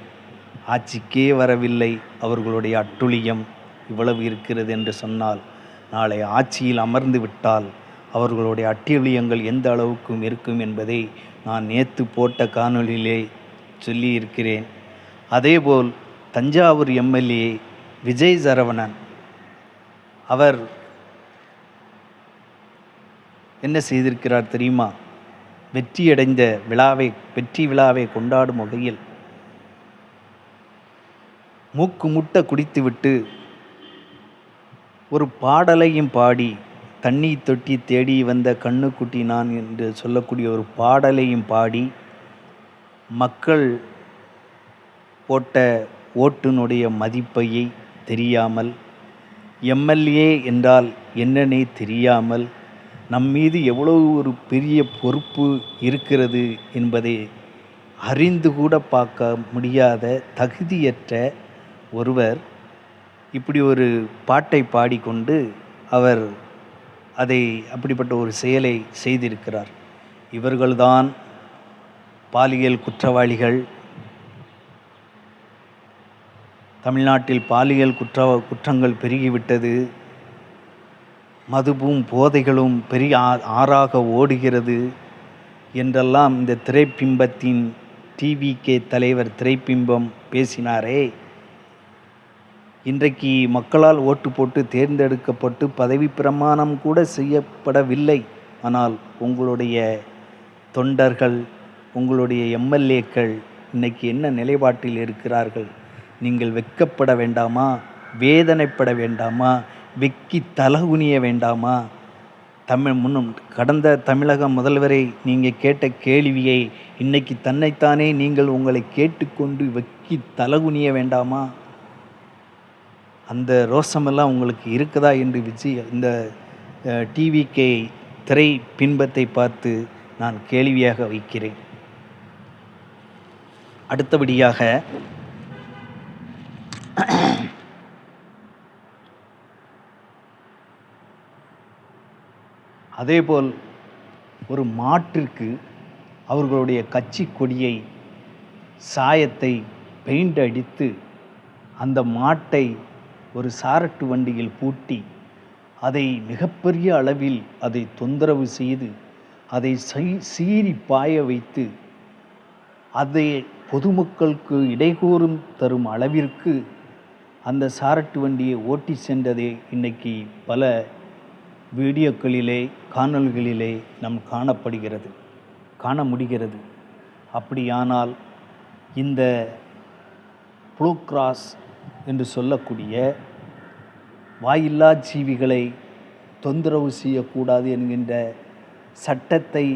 ஆட்சிக்கே வரவில்லை. அவர்களுடைய அட்டுழியம் இவ்வளவு இருக்கிறது என்று சொன்னால், நாளை ஆட்சியில் அமர்ந்து விட்டால் அவர்களுடைய அட்டுழியங்கள் எந்த அளவுக்கும் இருக்கும் என்பதை நான் நேற்று போட்ட காணொளியிலே சொல்லியிருக்கிறேன். அதேபோல் தஞ்சாவூர் எம்எல்ஏ விஜய் சரவணன் அவர் என்ன செய்திருக்கிறார் தெரியுமா? வெற்றியடைந்த வெற்றி விழாவை கொண்டாடும் வகையில் மூக்கு முட்ட குடித்துவிட்டு ஒரு பாடலையும் பாடி, தண்ணி தொட்டி தேடி வந்த கண்ணுக்குட்டி நான் என்று சொல்லக்கூடிய ஒரு பாடலையும் பாடி, மக்கள் போட்ட ஓட்டினுடைய மதிப்பையை தெரியாமல், எம்எல்ஏ என்றால் என்னன்னே தெரியாமல், நம் மீது எவ்வளவு ஒரு பெரிய பொறுப்பு இருக்கிறது என்பதை அறிந்து கூட பார்க்க முடியாத தகுதியற்ற ஒருவர் இப்படி ஒரு பாட்டை பாடிக்கொண்டு அவர் அப்படிப்பட்ட ஒரு செயலை செய்திருக்கிறார். இவர்கள்தான் பாலியல் குற்றவாளிகள். தமிழ்நாட்டில் பாலியல் குற்றங்கள் பெருகிவிட்டது. மதுவும் போதைகளும் பெரிய ஆறாக ஓடுகிறது என்றெல்லாம் இந்த திரைப்பிம்பத்தின் டிவிகே தலைவர் திரைப்பிம்பம் பேசினாரே. இன்றைக்கு மக்களால் ஓட்டு போட்டு தேர்ந்தெடுக்கப்பட்டு பதவி பிரமாணம் கூட செய்யப்படவில்லை. ஆனால் உங்களுடைய தொண்டர்கள், உங்களுடைய எம்எல்ஏக்கள் இன்னைக்கு என்ன நிலைப்பாட்டில் இருக்கிறார்கள்? நீங்கள் வெட்கப்பட வேண்டாமா? வேதனைப்பட வேண்டாமா? வெக்கி தலகுனிய வேண்டாமா? கடந்த தமிழக முதல்வரை நீங்கள் கேட்ட கேள்வியை இன்னைக்கு தன்னைத்தானே நீங்கள் உங்களை கேட்டுக்கொண்டு வெக்கி தலகுனிய வேண்டாமா? அந்த ரோசமெல்லாம் உங்களுக்கு இருக்குதா என்று இந்த டிவிகே திரை பின்பத்தை பார்த்து நான் கேள்வியாக வைக்கிறேன். அடுத்தபடியாக அதேபோல் ஒரு மாட்டிற்கு அவர்களுடைய கட்சி கொடியை சாயத்தை பெயிண்ட் அடித்து அந்த மாட்டை ஒரு சாரட்டு வண்டியில் பூட்டி அதை மிகப்பெரிய அளவில் அதை தொந்தரவு செய்து அதை சீறி பாய வைத்து அதை பொதுமக்களுக்கு இடையூறும் தரும் அளவிற்கு அந்த சாரட்டு வண்டியை ஓட்டி சென்றதே இன்னைக்கு பல வீடியோக்களிலே காணொளிகளிலே நாம் காண முடிகிறது. அப்படியானால் இந்த ப்ளூ கிராஸ் என்று சொல்லக்கூடிய வாயில்லா ஜீவிகளை தொந்தரவு செய்யக்கூடாது என்கின்ற சட்டத்தை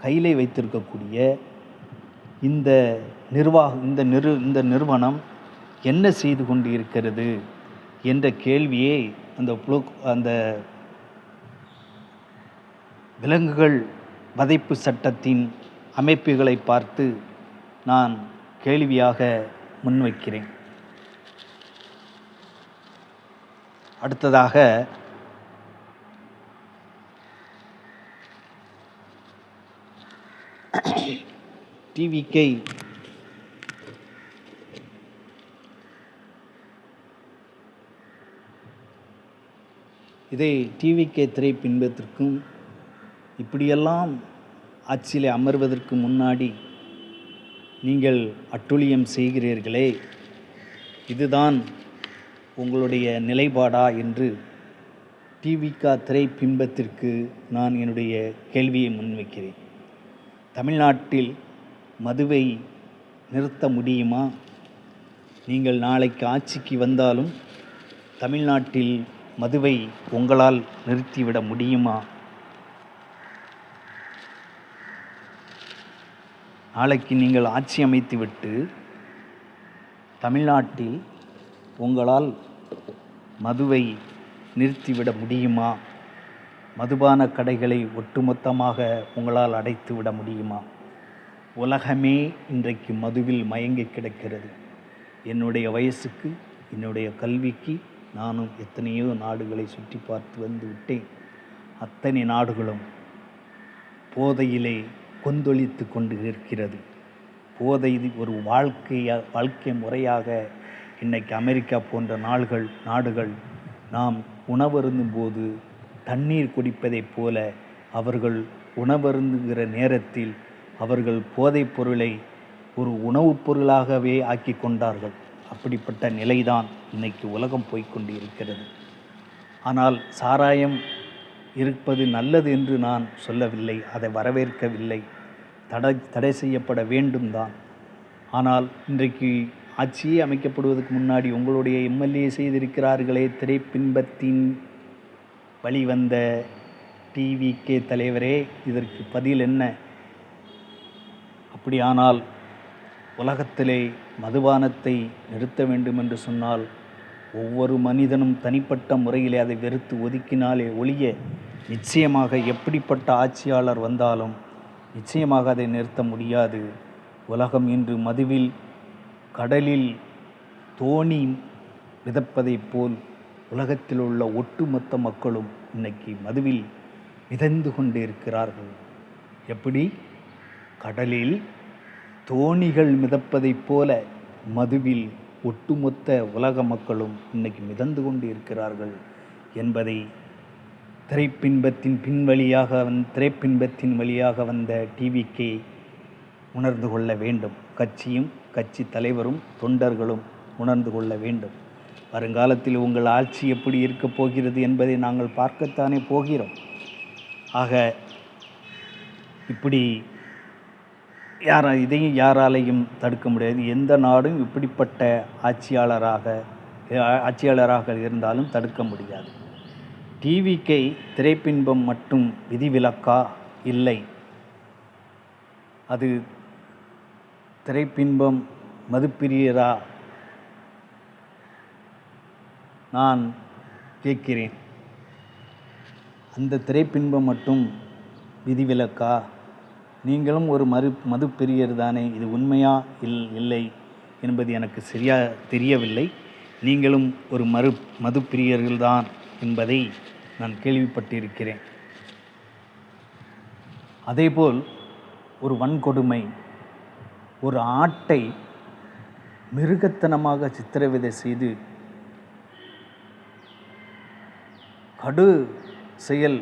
கையிலே வைத்திருக்கக்கூடிய இந்த நிறுவனம் என்ன செய்து கொண்டு இருக்கிறது என்ற கேள்வியை அந்த விலங்குகள் வதைப்பு சட்டத்தின் அமைப்புகளை பார்த்து நான் கேள்வியாக முன்வைக்கிறேன். அடுத்ததாக டிவிகே டிவிகே திரைப்பின்பத்திற்கும் இப்படியெல்லாம் ஆட்சியில் அமர்வதற்கு முன்னாடி நீங்கள் அட்டூழியம் செய்கிறீர்களே, இதுதான் உங்களுடைய நிலைப்பாடா என்று டிவிகே திரைப்பின்பத்திற்கு நான் என்னுடைய கேள்வியை முன்வைக்கிறேன். தமிழ்நாட்டில் மதுவை நிறுத்த முடியுமா? நீங்கள் நாளைக்கு ஆட்சிக்கு வந்தாலும் தமிழ்நாட்டில் மதுவை உங்களால் நிறுத்திவிட முடியுமா? நாளைக்கு நீங்கள் ஆட்சி அமைத்துவிட்டு தமிழ்நாட்டில் உங்களால் மதுவை நிறுத்திவிட முடியுமா? மதுபான கடைகளை ஒட்டுமொத்தமாக உங்களால் அடைத்துவிட முடியுமா? உலகமே இன்றைக்கு மதுவில் மயங்கி கிடக்கிறது. என்னுடைய வயசுக்கு, என்னுடைய கல்விக்கு நானும் எத்தனையோ நாடுகளை சுற்றி பார்த்து வந்து விட்டேன். அத்தனை நாடுகளும் போதையிலே கொந்தளித்து கொண்டு இருக்கிறது. போதை ஒரு வாழ்க்கை முறையாக இன்றைக்கு அமெரிக்கா போன்ற நாடுகள் நாம் உணவருந்தும் போது தண்ணீர் குடிப்பதைப் போல அவர்கள் உணவருந்துகிற நேரத்தில் அவர்கள் போதைப் பொருளை ஒரு உணவுப் பொருளாகவே ஆக்கி கொண்டார்கள். அப்படிப்பட்ட நிலைதான் இன்னைக்கு உலகம் போய்கொண்டு இருக்கிறது. ஆனால் சாராயம் இருப்பது நல்லது என்று நான் சொல்லவில்லை, அதை வரவேற்கவில்லை, தடை செய்யப்பட வேண்டும் தான். ஆனால் இன்றைக்கு ஆட்சியே அமைக்கப்படுவதற்கு முன்னாடி உங்களுடைய எம்எல்ஏ செய்திருக்கிறார்களே, திரைப்பின்பத்தின் வழிவந்த டிவிகே தலைவரே, இதற்கு பதில் என்ன? அப்படியானால் உலகத்திலே மதுபானத்தை நிறுத்த வேண்டும் என்று சொன்னால் ஒவ்வொரு மனிதனும் தனிப்பட்ட முறையிலே அதை வெறுத்து ஒதுக்கினாலே ஒழிய நிச்சயமாக எப்படிப்பட்ட ஆட்சியாளர் வந்தாலும் நிச்சயமாக அதை நிறுத்த முடியாது. உலகம் இன்று மதுவில் கடலில் தோணி மிதப்பதைப் போல் உலகத்தில் உள்ள ஒட்டுமொத்த மக்களும் இன்னைக்கு மதுவில் மிதந்து கொண்டு இருக்கிறார்கள். எப்படி? கடலில் தோணிகள் மிதப்பதைப் போல மதுவில் ஒட்டுமொத்த உலக மக்களும் இன்னைக்கு மிதந்து கொண்டு இருக்கிறார்கள் என்பதை திரைப்பின்பத்தின் வழியாக வந்த டிவிகே உணர்ந்து கொள்ள வேண்டும். கட்சியும் கட்சி தலைவரும் தொண்டர்களும் உணர்ந்து கொள்ள வேண்டும். வருங்காலத்தில் உங்கள் ஆட்சி எப்படி இருக்கப் போகிறது என்பதை நாங்கள் பார்க்கத்தானே போகிறோம். ஆக இப்படி இதையும் யாராலையும் தடுக்க முடியாது. எந்த நாடும் இப்படிப்பட்ட ஆட்சியாளராக இருந்தாலும் தடுக்க முடியாது. டிவிகே திரைப்பின்பம் மட்டும் விதிவிலக்கா? இல்லை. அது திரைப்பின்பம் மதுப்பிரியரா? நான் கேட்கிறேன். அந்த திரைப்பின்பம் மட்டும் விதிவிலக்கா? நீங்களும் ஒரு மதுப்பிரியர் தானே? இது உண்மையா இல்லை என்பது எனக்கு தெரியவில்லை. நீங்களும் ஒரு மதுப்பிரியர்கள்தான் என்பதை நான் கேள்விப்பட்டிருக்கிறேன். அதேபோல் ஒரு வன்கொடுமை, ஒரு ஆட்டை மிருகத்தனமாக சித்திரவதை செய்து கடு செயல்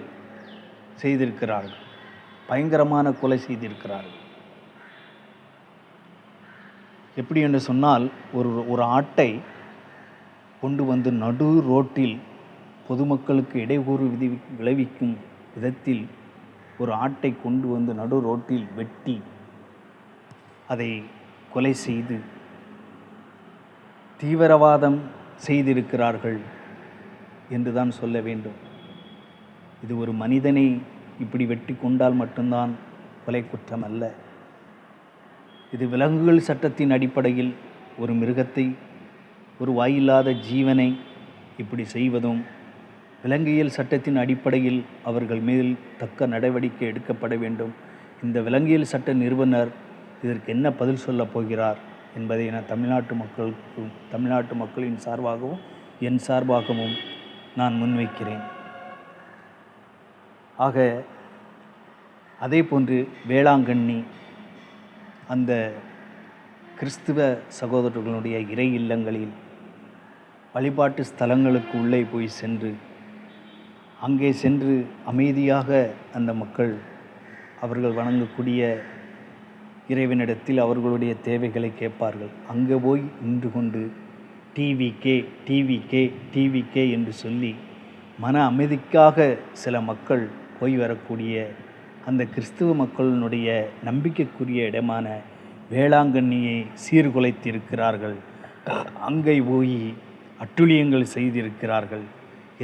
செய்திருக்கிறார்கள், பயங்கரமான கொலை செய்திருக்கிறார்கள். எப்படி என்று சொன்னால், ஒரு ஆட்டை கொண்டு வந்து நடு ரோட்டில் பொதுமக்களுக்கு இடையூறு விளைவிக்கும் விதத்தில் ஒரு ஆட்டை கொண்டு வந்து நடு ரோட்டில் வெட்டி அதை கொலை செய்து தீவிரவாதம் செய்திருக்கிறார்கள் என்றுதான் சொல்ல வேண்டும். இது ஒரு மனிதனை இப்படி வெட்டி கொண்டால் மட்டும்தான் கொலை குற்றம் அல்ல. இது விலங்குகள் சட்டத்தின் அடிப்படையில் ஒரு மிருகத்தை, ஒரு வாயில்லாத ஜீவனை இப்படி செய்வதும், விலங்கியல் சட்டத்தின் அடிப்படையில் அவர்கள் மேல் தக்க நடவடிக்கை எடுக்கப்பட வேண்டும். இந்த விலங்கியல் சட்ட நிறுவனர் இதற்கு என்ன பதில் சொல்லப் போகிறார் என்பதை நான் தமிழ்நாட்டு மக்களின் சார்பாகவும் என் சார்பாகவும் நான் முன்வைக்கிறேன். ஆக அதே போன்று வேளாங்கண்ணி அந்த கிறிஸ்துவ சகோதரர்களுடைய இறை இல்லங்களில் வழிபாட்டு ஸ்தலங்களுக்கு உள்ளே போய் அங்கே சென்று அமைதியாக அந்த மக்கள் அவர்கள் வணங்கக்கூடிய இறைவனிடத்தில் அவர்களுடைய தேவைகளை கேட்பார்கள். அங்கே போய் நின்று கொண்டு டிவிகே என்று சொல்லி மன அமைதிக்காக சில மக்கள் போய் வரக்கூடிய அந்த கிறிஸ்துவ மக்களினுடைய நம்பிக்கைக்குரிய இடமான வேளாங்கண்ணியை சீர்குலைத்திருக்கிறார்கள், அங்கே போய் அட்டுழியங்கள் செய்திருக்கிறார்கள்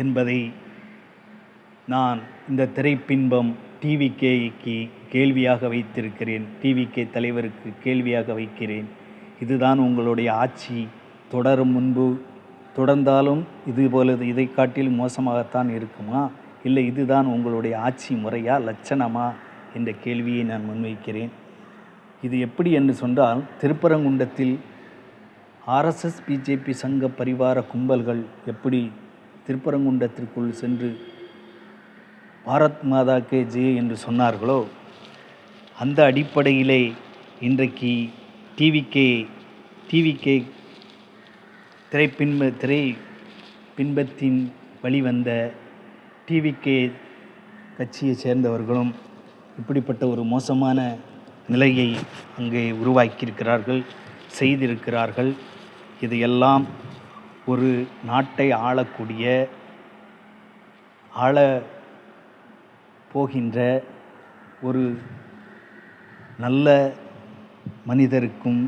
என்பதை நான் இந்த திரைப்பின்பம் டிவிகேக்கு கேள்வியாக வைத்திருக்கிறேன். டிவிகே தலைவருக்கு கேள்வியாக வைக்கிறேன். இதுதான் உங்களுடைய ஆட்சி தொடர்ந்தாலும் இதுபோல இதை காட்டிலும் மோசமாகத்தான் இருக்குமா, இல்லை இதுதான் உங்களுடைய ஆட்சி முறையா, லட்சணமா என்ற கேள்வியை நான் முன்வைக்கிறேன். இது எப்படி என்று சொன்னால், திருப்பரங்குன்றத்தில் ஆர்எஸ்எஸ் பிஜேபி சங்க பரிவார கும்பல்கள் எப்படி திருப்பரங்குன்றத்திற்குள் சென்று பாரத் மாதா கே ஜெய் என்று சொன்னார்களோ, அந்த அடிப்படையிலே இன்றைக்கு டிவிகே திரை பின்பத்தின் வழிவந்த டிவிகே கட்சியை சேர்ந்தவர்களும் இப்படிப்பட்ட ஒரு மோசமான நிலையை அங்கே உருவாக்கியிருக்கிறார்கள், செய்திருக்கிறார்கள். இதையெல்லாம் ஒரு நாட்டை ஆள போகின்ற ஒரு நல்ல மனிதருக்கும்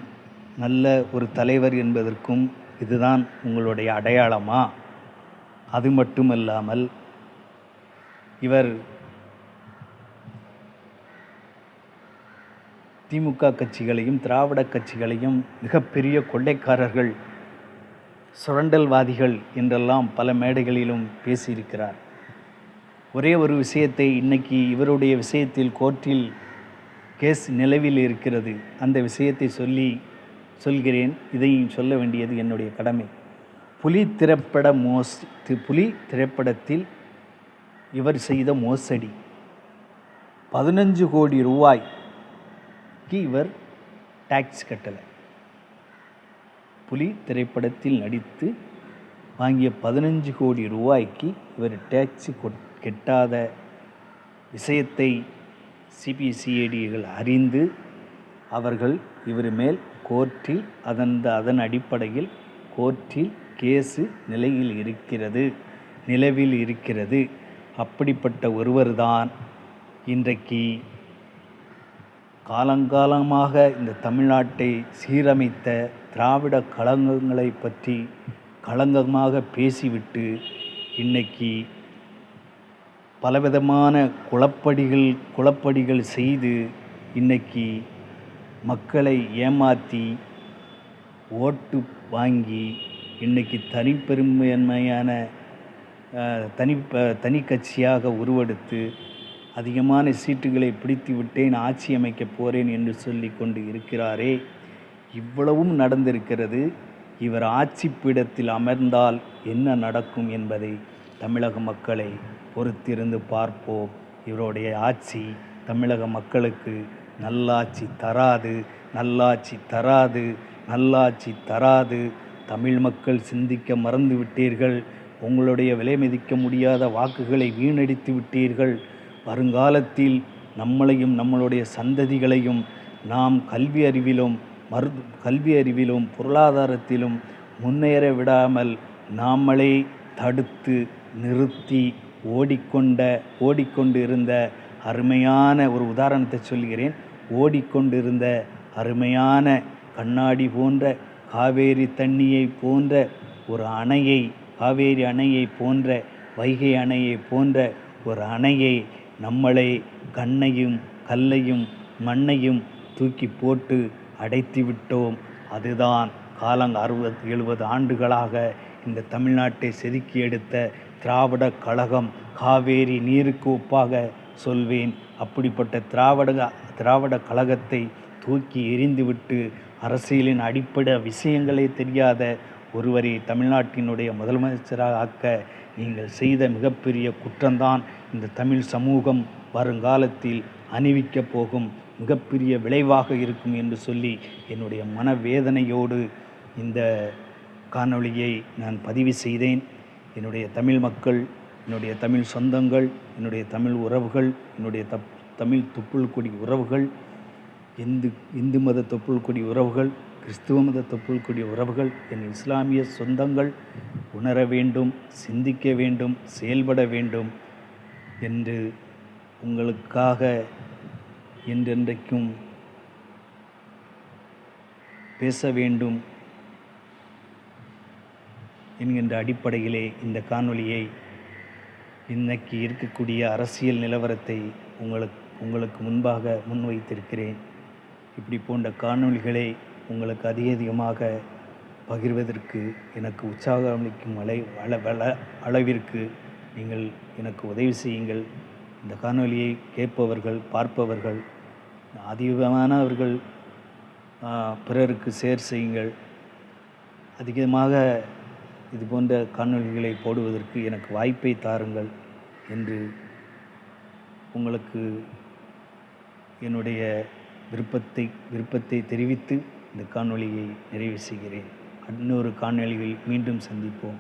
நல்ல ஒரு தலைவர் என்பதற்கும் இதுதான் உங்களுடைய அடையாளமா? அது மட்டுமல்லாமல் இவர் திமுக கட்சிகளையும் திராவிட கட்சிகளையும் மிகப்பெரிய கொள்ளைக்காரர்கள், சுரண்டல்வாதிகள் என்றெல்லாம் பல மேடைகளிலும் பேசியிருக்கிறார். ஒரே ஒரு விஷயத்தை இன்னைக்கு இவருடைய விஷயத்தில் கோர்ட்டில் கேஸ் நிலவில் இருக்கிறது. அந்த விஷயத்தை சொல்கிறேன். இதையும் சொல்ல வேண்டியது என்னுடைய கடமை. புலி திரைப்படத்தில் இவர் செய்த மோசடி 15 கோடி ரூபாய்க்கு இவர் டாக்ஸ் கட்டலை. புலி திரைப்படத்தில் நடித்து வாங்கிய 15 கோடி ரூபாய்க்கு இவர் டாக்ஸ் கெட்டாத விஷயத்தை சிபிசிஐடிகள் அறிந்து அவர்கள் இவர் மேல் கோர்ட்டில் அதன் அடிப்படையில் கோர்ட்டில் கேஸு நிலவில் இருக்கிறது. அப்படிப்பட்ட ஒருவர்தான் இன்றைக்கு காலங்காலமாக இந்த தமிழ்நாட்டை சீரமைத்த திராவிட கழகங்களை பற்றி களங்கமாக பேசிவிட்டு இன்னைக்கு பலவிதமான குழப்படிகள் செய்து இன்னைக்கு மக்களை ஏமாற்றி ஓட்டு வாங்கி இன்னைக்கு தனிப்பெருமையான தனி கட்சியாக உருவெடுத்து அதிகமான சீட்டுகளை பிடித்து விட்டேன், ஆட்சி அமைக்கப் போகிறேன் என்று சொல்லி கொண்டு இருக்கிறாரே. இவ்வளவும் நடந்திருக்கிறது. இவர் ஆட்சி பீடத்தில் அமர்ந்தால் என்ன நடக்கும் என்பதை தமிழக மக்களை பொறுத்திருந்து பார்ப்போம். இவருடைய ஆட்சி தமிழக மக்களுக்கு நல்லாட்சி தராது, நல்லாட்சி தராது, நல்லாட்சி தராது. தமிழ் மக்கள் சிந்திக்க மறந்து விட்டீர்கள். உங்களுடைய விலை மதிக்க முடியாத வாக்குகளை வீணடித்து விட்டீர்கள். வருங்காலத்தில் நம்மளையும் நம்மளுடைய சந்ததிகளையும் நாம் கல்வி அறிவிலும் பொருளாதாரத்திலும் முன்னேற விடாமல் நாமளே தடுத்து நிறுத்தி ஓடிக்கொண்டிருந்த அருமையான ஒரு உதாரணத்தை சொல்கிறேன். ஓடிக்கொண்டிருந்த அருமையான கண்ணாடி போன்ற காவேரி தண்ணியை போன்ற ஒரு அணையை, காவேரி அணையை போன்ற, வைகை அணையை போன்ற ஒரு அணையை நம்மளே கண்ணையும் கல்லையும் மண்ணையும் தூக்கி போட்டு அடைத்து விட்டோம். அதுதான் 60-70 ஆண்டுகளாக இந்த தமிழ்நாட்டை செதுக்கி எடுத்த திராவிட கழகம். காவேரி நீருக்கு ஒப்பாக சொல்வேன். அப்படிப்பட்ட திராவிட கழகத்தை தூக்கி எறிந்துவிட்டு அரசியலின் அடிப்படை விஷயங்களே தெரியாத ஒருவரை தமிழ்நாட்டினுடைய முதலமைச்சராக ஆக்க நீங்கள் செய்த மிகப்பெரிய குற்றம்தான் இந்த தமிழ் சமூகம் வருங்காலத்தில் அணிவிக்கப் போகும் மிகப்பெரிய விளைவாக இருக்கும் என்று சொல்லி என்னுடைய மனவேதனையோடு இந்த காணொளியை நான் பதிவு செய்தேன். என்னுடைய தமிழ் மக்கள், என்னுடைய தமிழ் சொந்தங்கள், என்னுடைய தமிழ் உறவுகள், என்னுடைய தமிழ் தொப்புள் கொடி உறவுகள், இந்து மத தொப்புள் கொடி உறவுகள், கிறிஸ்துவ மத தொப்புள் கொடி உறவுகள், என் இஸ்லாமிய சொந்தங்கள் உணர வேண்டும், சிந்திக்க வேண்டும், செயல்பட வேண்டும் என்று உங்களுக்காக என்றென்றைக்கும் பேச வேண்டும் என்கின்ற அடிப்படையிலே இந்த காணொளியை, இன்னைக்கு இருக்கக்கூடிய அரசியல் நிலவரத்தை உங்களுக்கு முன்பாக முன்வைத்திருக்கிறேன். இப்படி போன்ற காணொளிகளை உங்களுக்கு அதிகமாக பகிர்வதற்கு எனக்கு உற்சாகம் அளிக்கும் அளவிற்கு நீங்கள் எனக்கு உதவி செய்யுங்கள். இந்த காணொளியை கேட்பவர்கள், பார்ப்பவர்கள் அதிகமானவர்கள் பிறருக்கு ஷேர் செய்யுங்கள். அதிகமாக இது போன்ற காணொளிகளை போடுவதற்கு எனக்கு வாய்ப்பை தாருங்கள் என்று உங்களுக்கு என்னுடைய விருப்பத்தை தெரிவித்து இந்த காணொளியை நிறைவு செய்கிறேன். இன்னொரு காணொளியில் மீண்டும் சந்திப்போம்.